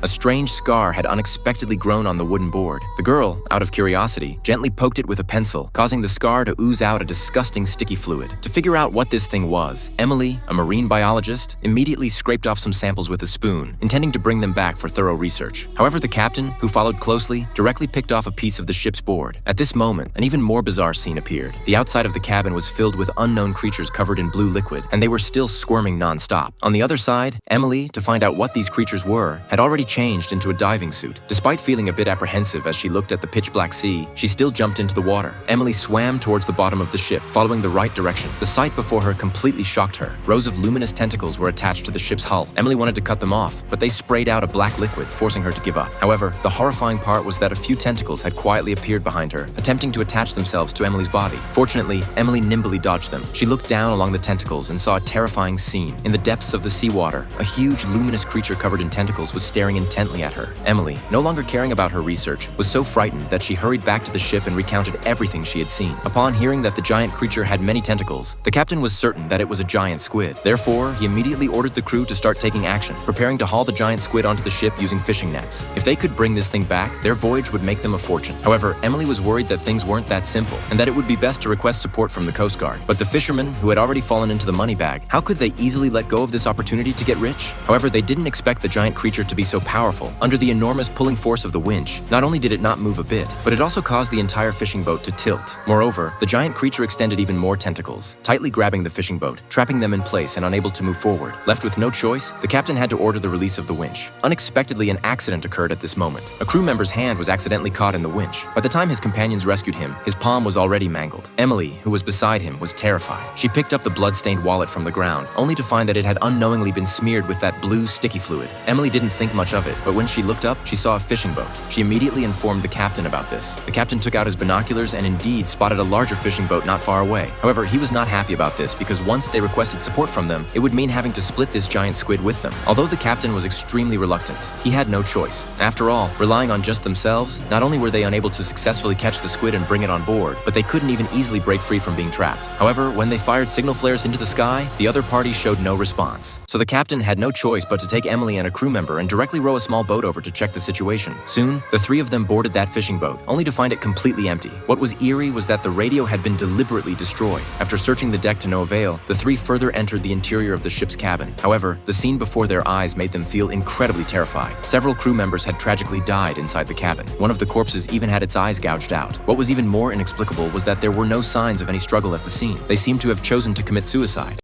A strange scar had unexpectedly grown on the wooden board. The girl, out of curiosity, gently poked it with a pencil, causing the scar to ooze out a disgusting sticky fluid. To figure out what this thing was, Emily, a marine biologist, immediately scraped off some samples with a spoon, intending to bring them back for thorough research. However, the captain, who followed closely, directly picked off a piece of the ship's board. At this moment, an even more bizarre scene appeared. The outside of the cabin was filled with unknown creatures covered in blue liquid, and they were still squirming non-stop. On the other side, Emily, to find out what these creatures were, had already changed into a diving suit. Despite feeling a bit apprehensive as she looked at the pitch-black sea, she still jumped into the water. Emily swam towards the bottom of the ship, following the right direction. The sight before her completely shocked her. Rows of luminous tentacles were attached to the ship's hull. Emily wanted to cut them off, but they sprayed out a black liquid, forcing her to give up. However, the horrifying part was that a few tentacles had quietly appeared behind her, attempting to attach themselves to Emily's body. Fortunately, Emily nimbly dodged them. She looked down along the tentacles and saw a terrifying scene. In the depths of the seawater, a huge luminous creature covered in tentacles was staring intently at her. Emily, no longer caring about her research, was so frightened that she hurried back to the ship and recounted everything she had seen. Upon hearing that the giant creature had many tentacles, the captain was certain that it was a giant squid. Therefore, he immediately ordered the crew to start taking action, preparing to haul the giant squid onto the ship using fishing nets. If they could bring this thing back, their voyage would make them a fortune. However, Emily was worried that things weren't that simple, and that it would be best to request support from the Coast Guard. But the fishermen, who had already fallen into the money bag, how could they easily let go of this opportunity to get rich? However, they didn't expect the giant creature to be so powerful. Under the enormous pulling force of the winch, not only did it not move a bit, but it also caused the entire fishing boat to tilt. Moreover, the giant creature extended even more tentacles, tightly grabbing the fishing boat, trapping them in place and unable to move forward. Left with no choice, the captain had to order the release of the winch. Unexpectedly, an accident occurred at this moment. A crew member's hand was accidentally caught in the winch. By the time his companions rescued him, his palm was already mangled. Emily, who was beside him, was terrified. She picked up the blood-stained wallet from the ground, only to find that it had unknowingly been smeared with that blue, sticky fluid. Emily didn't think much of it, but when she looked up, she saw a fishing boat. She immediately informed the captain about this. The captain took out his binoculars and indeed spotted a larger fishing boat not far away. However, he was not happy about this because once they requested support from them, it would mean having to split this giant squid with them. Although the captain was extremely reluctant, he had no choice. After all, relying on just themselves, not only were they unable to successfully catch the squid and bring it on board, but they couldn't even easily break free from being trapped. However, when they fired signal flares into the sky, the other party showed no response. So the captain had no choice but to take Emily and a crew member and directly row a small boat over to check the situation. Soon, the three of them boarded that fishing boat, only to find it completely empty. What was eerie was that the radio had been deliberately destroyed. After searching the deck to no avail, the three further entered the interior of the ship's cabin. However, the scene before their eyes made them feel incredibly terrified. Several crew members had tragically died inside the cabin. One of the corpses even had its eyes gouged out. What was even more inexplicable was that there were no signs of any struggle at the scene. They seemed to have chosen to commit suicide.